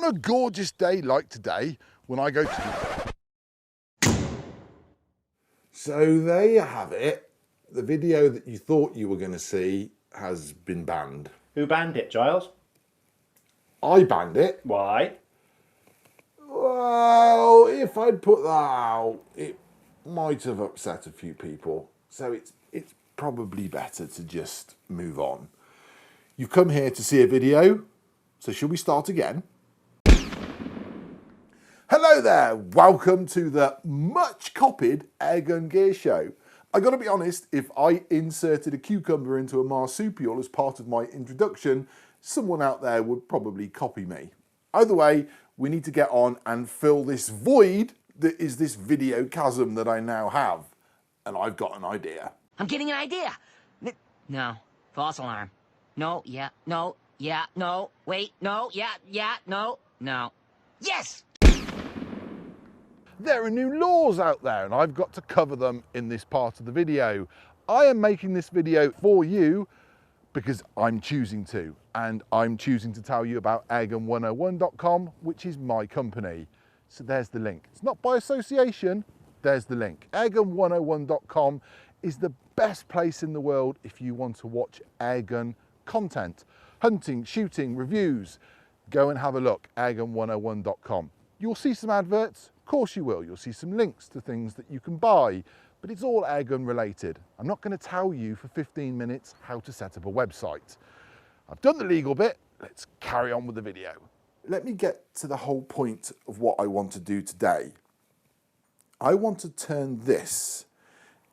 on a gorgeous day like today when I go to... So there you have it. The video that you thought you were going to see has been banned. Who banned it, Giles? I banned it. Why? Well, if I'd put that out, it might have upset a few people. So it's probably better to just move on. You've come here to see a video, so shall we start again? Hello there, welcome to the much copied Airgun Show. I gotta be honest, if I inserted a cucumber into a marsupial as part of my introduction, someone out there would probably copy me. Either way, we need to get on and fill this void that is this video chasm that I now have. And I've got an idea. I'm getting an idea. No, false alarm. No, yeah, no, yeah, no, wait, no, yeah, no, no. Yes! There are new laws out there and I've got to cover them in this part of the video. I am making this video for you because I'm choosing to, and I'm choosing to tell you about Airgun101.com, which is my company. So there's the link. It's not by association, there's the link. Airgun101.com is the best place in the world if you want to watch airgun content. Hunting, shooting, reviews. Go and have a look, Airgun101.com. You'll see some adverts, of course you will. You'll see some links to things that you can buy, but it's all airgun related. I'm not going to tell you for 15 minutes how to set up a website. I've done the legal bit, let's carry on with the video. Let me get to the whole point of what I want to do today. I want to turn this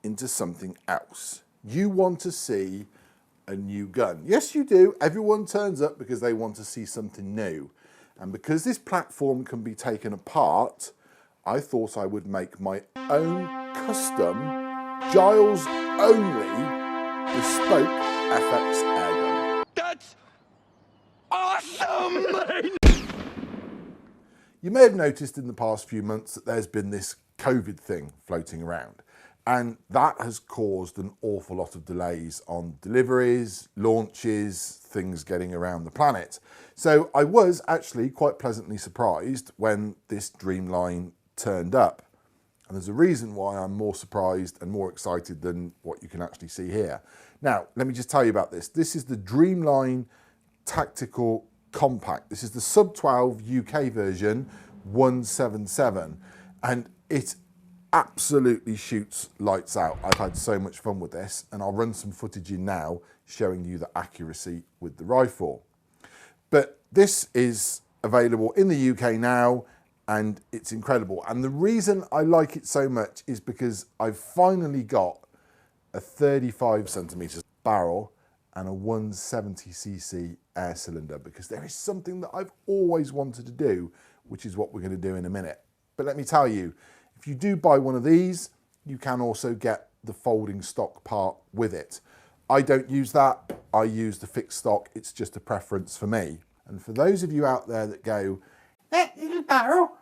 into something else. You want to see a new gun. Yes, you do. Everyone turns up because they want to see something new. And because this platform can be taken apart, I thought I would make my own custom, Giles only, bespoke FX airgun. That's awesome! You may have noticed in the past few months that there's been this COVID thing floating around. And that has caused an awful lot of delays on deliveries, launches, things getting around the planet. So I was actually quite pleasantly surprised when this Dreamline turned up. And there's a reason why I'm more surprised and more excited than what you can actually see here. Now, let me just tell you about this. This is the Dreamline Tactical Compact. This is the sub 12 UK version 177. And it absolutely shoots lights out. I've had so much fun with this, and I'll run some footage in now showing you the accuracy with the rifle. But this is available in the UK now, and it's incredible. And the reason I like it so much is because I've finally got a 35 centimeters barrel and a 170cc air cylinder, because there is something that I've always wanted to do, which is what we're going to do in a minute. But let me tell you, if you do buy one of these, you can also get the folding stock part with it. I don't use that, I use the fixed stock, it's just a preference for me. And for those of you out there that go, that little barrel,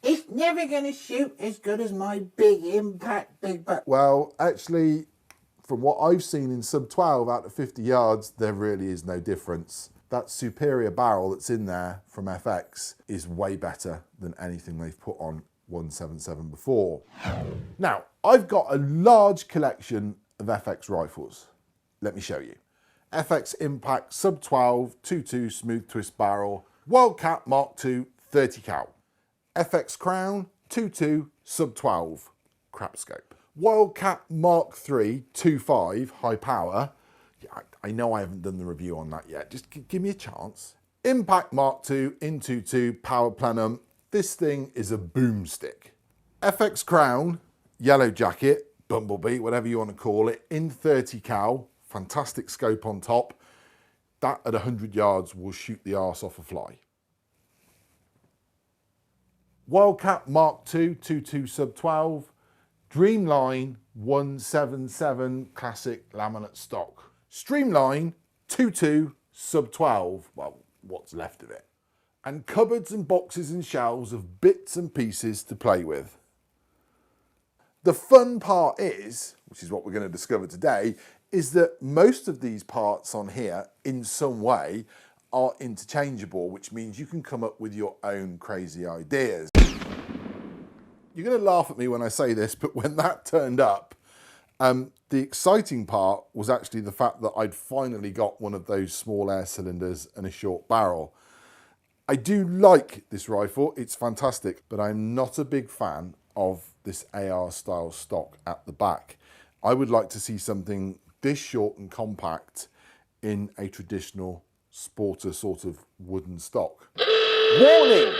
it's never going to shoot as good as my big impact, big butt. Well, actually, from what I've seen in sub 12 out of 50 yards, there really is no difference. That superior barrel that's in there from FX is way better than anything they've put on 177 before. Now, I've got a large collection of FX rifles. Let me show you. FX Impact Sub 12 22 Smooth Twist Barrel, Wildcat Mark II 30 cal. FX Crown 22 Sub 12 Crap Scope. Wildcat Mark III 25 High Power. Yeah, I know I haven't done the review on that yet. Just give me a chance. Impact Mark II in 22 Power Plenum. This thing is a boomstick. FX Crown, Yellow Jacket, Bumblebee, whatever you want to call it, in 30 cal, fantastic scope on top. That at 100 yards will shoot the arse off a fly. Wildcat Mark II 22 Sub 12, Dreamline 177 Classic Laminate Stock. Streamline 22 Sub 12, well, what's left of it. And cupboards and boxes and shelves of bits and pieces to play with. The fun part is, which is what we're going to discover today, is that most of these parts on here, in some way, are interchangeable, which means you can come up with your own crazy ideas. You're going to laugh at me when I say this, but when that turned up, the exciting part was actually the fact that I'd finally got one of those small air cylinders and a short barrel. I do like this rifle, it's fantastic, but I'm not a big fan of this AR style stock at the back. I would like to see something this short and compact in a traditional sporter sort of wooden stock. Warning!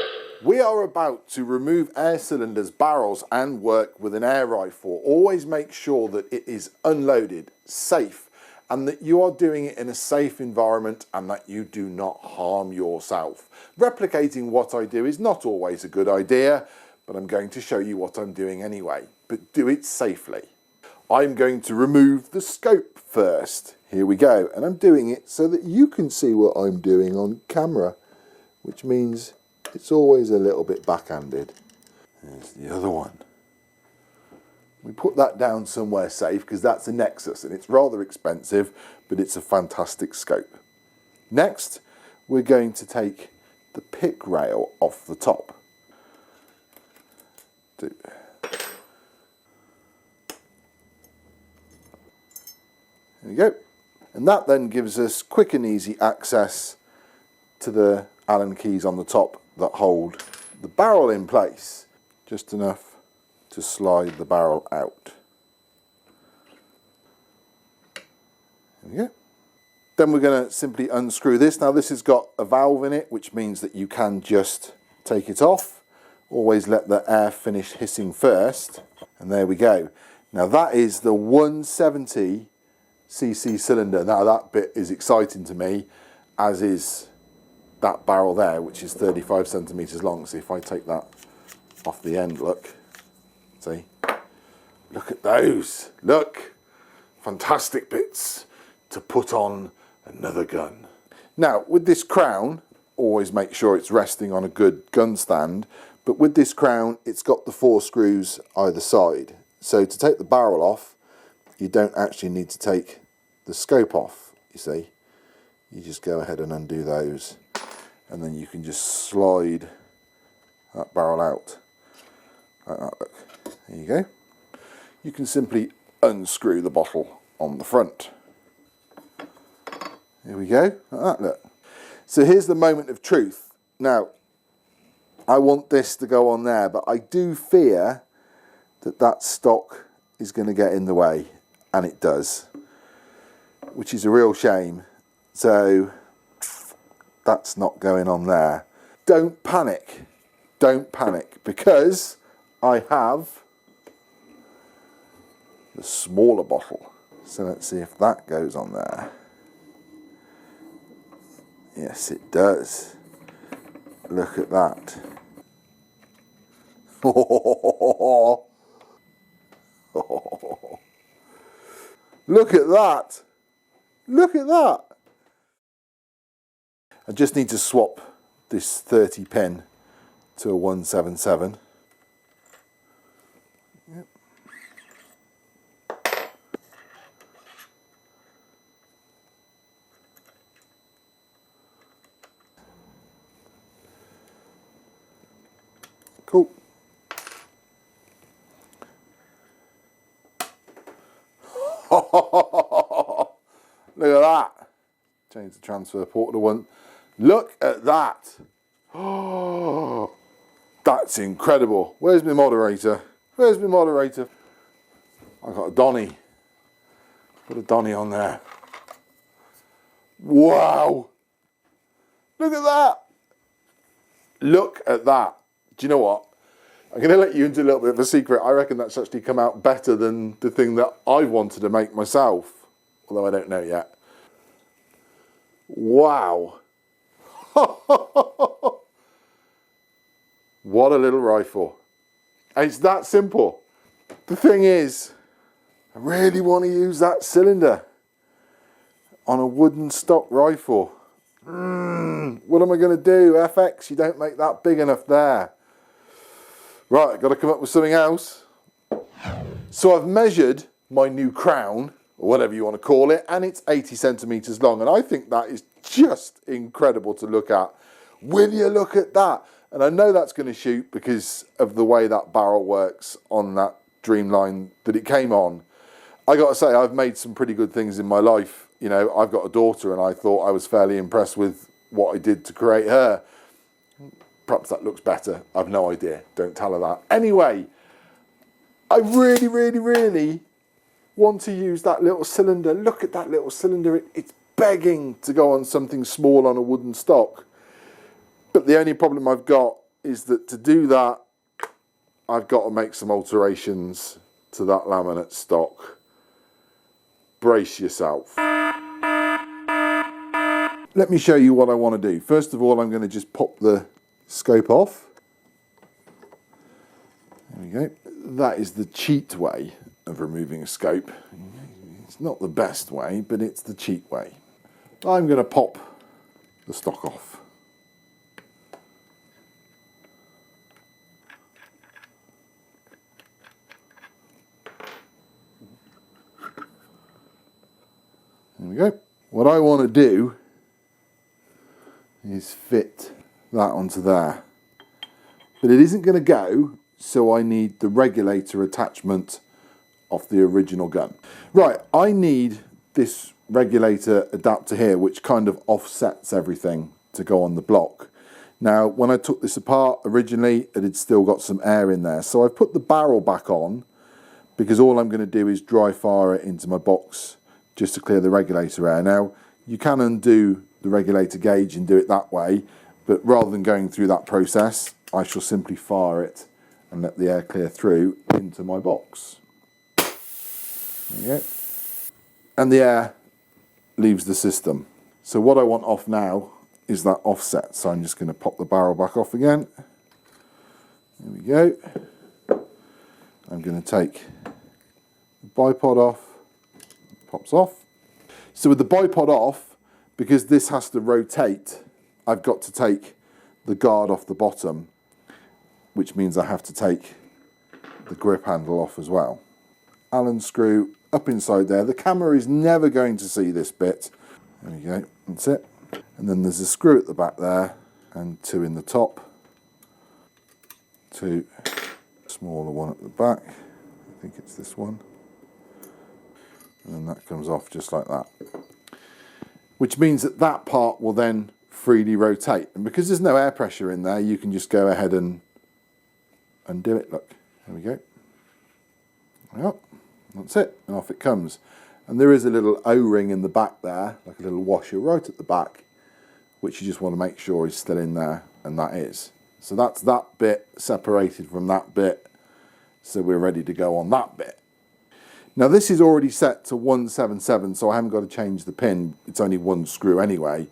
We are about to remove air cylinders, barrels and work with an air rifle. Always make sure that it is unloaded, safe, and that you are doing it in a safe environment and that you do not harm yourself. Replicating what I do is not always a good idea, but I'm going to show you what I'm doing anyway, but do it safely. I'm going to remove the scope first. Here we go, and I'm doing it so that you can see what I'm doing on camera, which means it's always a little bit backhanded. There's the other one. We put that down somewhere safe because that's a Nexus and it's rather expensive, but it's a fantastic scope. Next, we're going to take the pick rail off the top. There we go. And that then gives us quick and easy access to the Allen keys on the top that hold the barrel in place. Just enough to slide the barrel out. There we go. Then we're going to simply unscrew this. Now this has got a valve in it, which means that you can just take it off. Always let the air finish hissing first. And there we go. Now that is the 170cc cylinder. Now that bit is exciting to me, as is that barrel there, which is 35 centimeters long. So if I take that off the end, look, see, look at those, look, fantastic bits to put on another gun. Now with this crown, always make sure it's resting on a good gun stand, but with this crown it's got the 4 screws either side. So to take the barrel off, you don't actually need to take the scope off, you see. You just go ahead and undo those, and then you can just slide that barrel out like that. Look, there you go. You can simply unscrew the bottle on the front. Here we go, like that, look. So here's the moment of truth. Now, I want this to go on there, but I do fear that that stock is going to get in the way, and it does, which is a real shame. So that's not going on there. Don't panic, because I have the smaller bottle. So let's see if that goes on there. Yes, it does. Look at that. Look at that. Look at that. I just need to swap this 30 pin to a 177. Yep. Cool. Look at that. Change the transfer port to 1. Look at that. Oh, that's incredible. Where's my moderator? Where's my moderator? I've got a Donny. Put a Donny on there. Wow. Look at that. Look at that. Do you know what? I'm going to let you into a little bit of a secret. I reckon that's actually come out better than the thing that I wanted to make myself. Although I don't know yet. Wow. What a little rifle. It's that simple. The thing is, I really want to use that cylinder on a wooden stock rifle. What am I going to do? FX, you don't make that big enough there. Right, I've got to come up with something else. So I've measured my new crown, or whatever you want to call it, and it's 80 centimetres long. And I think that is just incredible to look at. Will you look at that? And I know that's going to shoot because of the way that barrel works on that Dreamline that it came on. I got to say, I've made some pretty good things in my life. You know, I've got a daughter, and I thought I was fairly impressed with what I did to create her. Perhaps that looks better. I've no idea. Don't tell her that. Anyway, I really, really, really want to use that little cylinder. Look at that little cylinder. It's begging to go on something small on a wooden stock. But the only problem I've got is that to do that, I've got to make some alterations to that laminate stock. Brace yourself. Let me show you what I want to do. First of all, I'm going to just pop the scope off. There we go. That is the cheat way of removing a scope. It's not the best way, but it's the cheat way. I'm going to pop the stock off. There we go. What I want to do is fit that onto there. But it isn't going to go, so I need the regulator attachment off the original gun. Right, I need this regulator adapter here, which kind of offsets everything to go on the block. Now, when I took this apart originally, it had still got some air in there. So I've put the barrel back on because all I'm going to do is dry fire it into my box just to clear the regulator air. Now, you can undo the regulator gauge and do it that way, but rather than going through that process, I shall simply fire it and let the air clear through into my box. There you go. And the air leaves the system. So what I want off now is that offset. So I'm just going to pop the barrel back off again. There we go. I'm going to take the bipod off. Pops off. So with the bipod off, because this has to rotate, I've got to take the guard off the bottom, which means I have to take the grip handle off as well. Allen screw up inside there. The camera is never going to see this bit. There we go, that's it. And then there's a screw at the back there and two in the top. Two smaller one at the back. I think it's this one. And then that comes off just like that. Which means that that part will then freely rotate. And because there's no air pressure in there, you can just go ahead and undo it. Look, there we go. Yep, that's it. And off it comes. And there is a little O-ring in the back there, like a little washer right at the back, which you just want to make sure is still in there, and that is. So that's that bit separated from that bit. So we're ready to go on that bit. Now this is already set to 177, so I haven't got to change the pin. It's only one screw anyway.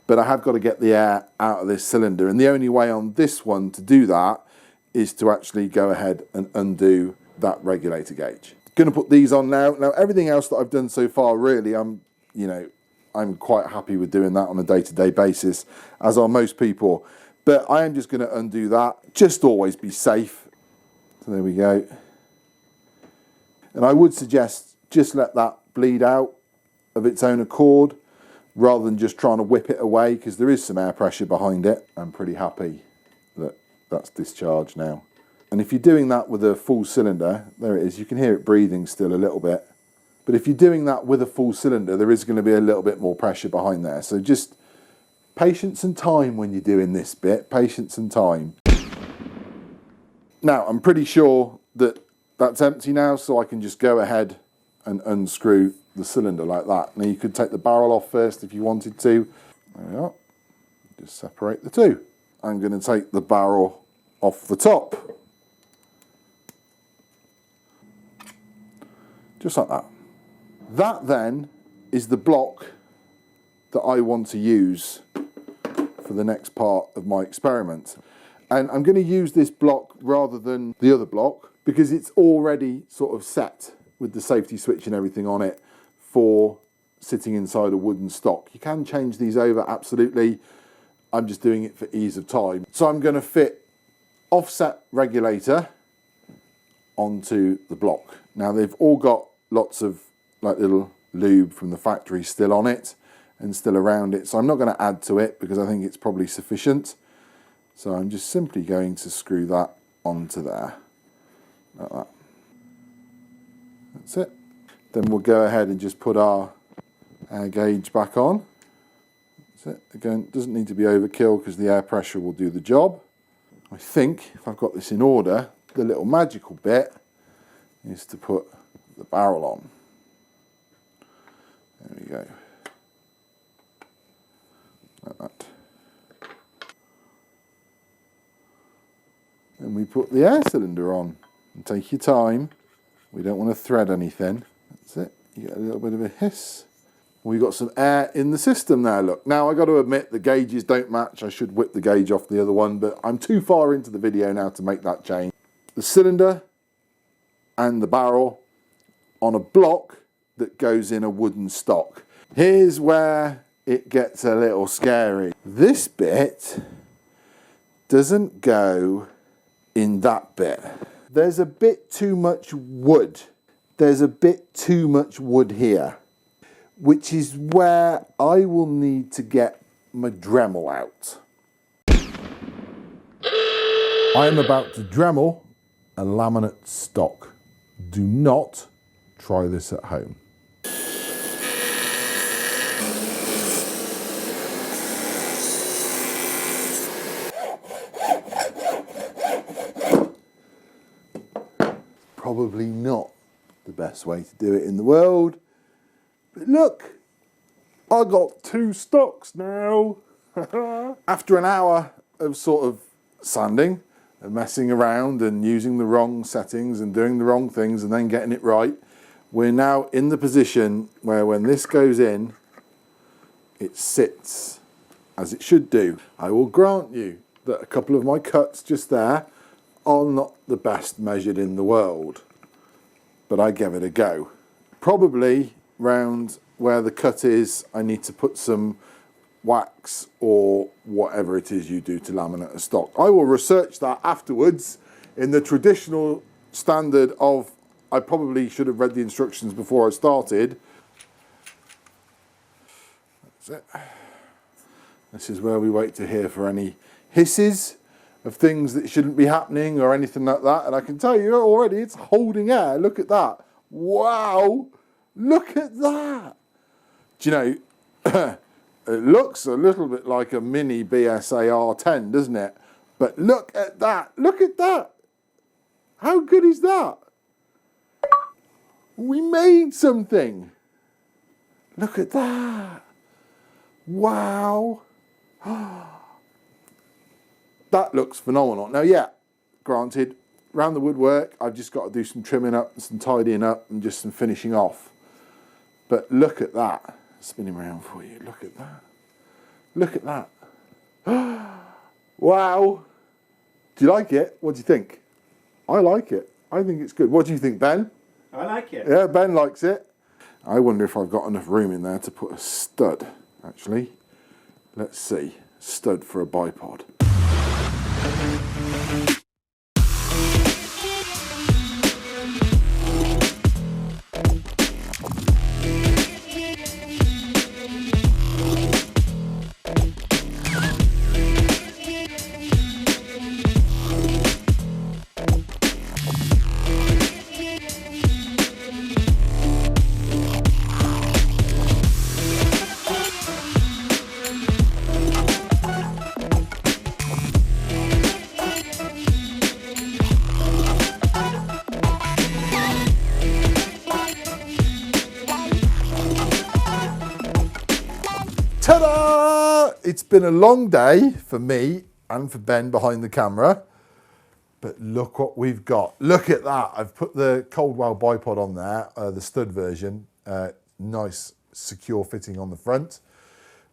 But I have got to get the air out of this cylinder. And the only way on this one to do that is to actually go ahead and undo that regulator gauge. Going to put these on now. Now everything else that I've done so far, really, I'm quite happy with doing that on a day-to-day basis, as are most people. But I am just going to undo that. Just always be safe. So there we go. And I would suggest just let that bleed out of its own accord rather than just trying to whip it away, because there is some air pressure behind it. I'm pretty happy that that's discharged now. And if you're doing that with a full cylinder, there it is, you can hear it breathing still a little bit. But if you're doing that with a full cylinder, there is going to be a little bit more pressure behind there. So just patience and time when you're doing this bit, patience and time. Now, I'm pretty sure that that's empty now, so I can just go ahead and unscrew the cylinder like that. Now you could take the barrel off first if you wanted to. There we are. Just separate the two. I'm going to take the barrel off the top. Just like that. That then is the block that I want to use for the next part of my experiment. And I'm going to use this block rather than the other block because it's already sort of set with the safety switch and everything on it for sitting inside a wooden stock. You can change these over, absolutely. I'm just doing it for ease of time. So I'm going to fit offset regulator onto the block. Now they've all got lots of like little lube from the factory still on it and still around it. So I'm not going to add to it because I think it's probably sufficient. So I'm just simply going to screw that onto there, like that. That's it. Then we'll go ahead and just put our air gauge back on. That's it. Again, doesn't need to be overkill because the air pressure will do the job. I think if I've got this in order, the little magical bit is to put the barrel on. There we go. Like that. And we put the air cylinder on. And take your time. We don't want to thread anything. That's it. You get a little bit of a hiss. We've got some air in the system now, look. Now, I've got to admit, the gauges don't match. I should whip the gauge off the other one, but I'm too far into the video now to make that change. The cylinder and the barrel on a block that goes in a wooden stock. Here's where it gets a little scary. This bit doesn't go in that bit. There's a bit too much wood. There's a bit too much wood here, which is where I will need to get my Dremel out. I am about to Dremel a laminate stock. Do not try this at home. Probably not the best way to do it in the world. But look, I got 2 stocks now. After an hour of sort of sanding and messing around and using the wrong settings and doing the wrong things and then getting it right, we're now in the position where when this goes in, it sits as it should do. I will grant you that a couple of my cuts just there are not the best measured in the world, but I gave it a go. Probably round where the cut is, I need to put some wax or whatever it is you do to laminate a stock. I will research that afterwards in the traditional standard of, I probably should have read the instructions before I started. That's it. This is where we wait to hear for any hisses of things that shouldn't be happening or anything like that. And I can tell you already, it's holding air. Look at that. Wow. Look at that. Do you know, it looks a little bit like a mini BSA R10, doesn't it? But look at that. Look at that. How good is that? We made something. Look at that. Wow. That looks phenomenal. Now, yeah, granted, around the woodwork, I've just got to do some trimming up and some tidying up and just some finishing off. But look at that. Spinning around for you. Look at that. Look at that. Wow. Do you like it? What do you think? I like it. I think it's good. What do you think, Ben? I like it. Yeah, Ben likes it. I wonder if I've got enough room in there to put a stud, actually. Let's see. Stud for a bipod. Ta-da! It's been a long day for me and for Ben behind the camera, but look what we've got. Look at that. I've put the Coldwell bipod on there, the stud version. Nice, secure fitting on the front.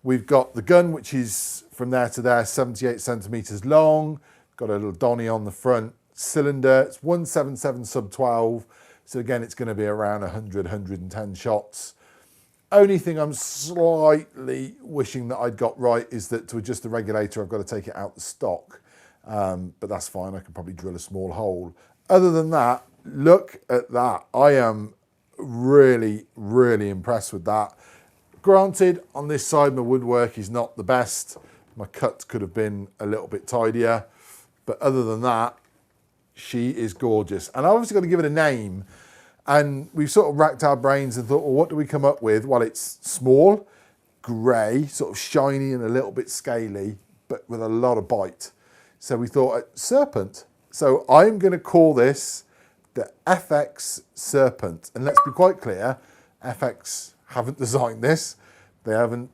We've got the gun, which is from there to there, 78 centimeters long. Got a little Donny on the front. Cylinder, it's 177 sub 12. So again, it's going to be around 100, 110 shots. Only thing I'm slightly wishing that I'd got right is that to adjust the regulator, I've got to take it out the stock. But that's fine. I can probably drill a small hole. Other than that, look at that. I am really, really impressed with that. Granted, on this side, my woodwork is not the best. My cuts could have been a little bit tidier. But other than that, she is gorgeous. And I obviously got to give it a name. And we've sort of racked our brains and thought, well, what do we come up with? Well, it's small, grey, sort of shiny and a little bit scaly, but with a lot of bite. So we thought, Serpent. So I'm going to call this the FX Serpent. And let's be quite clear, FX haven't designed this. They haven't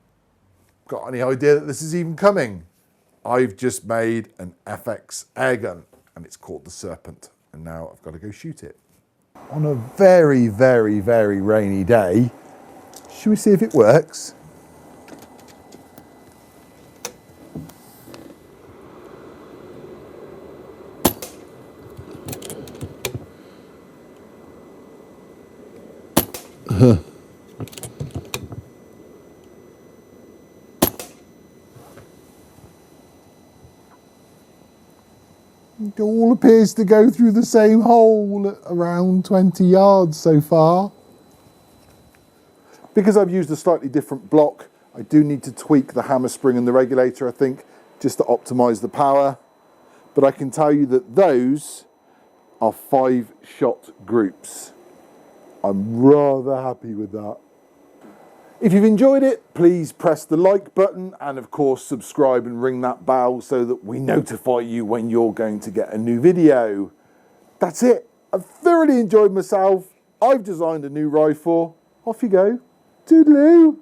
got any idea that this is even coming. I've just made an FX airgun and it's called the Serpent. And now I've got to go shoot it. On a very, very, very rainy day, should we see if it works? It all appears to go through the same hole at around 20 yards so far. Because I've used a slightly different block, I do need to tweak the hammer spring and the regulator, I think, just to optimise the power. But I can tell you that those are 5-shot groups. I'm rather happy with that. If you've enjoyed it, please press the like button and of course subscribe and ring that bell so that we notify you when you're going to get a new video. That's it. I've thoroughly enjoyed myself. I've designed a new rifle. Off you go. Toodaloo.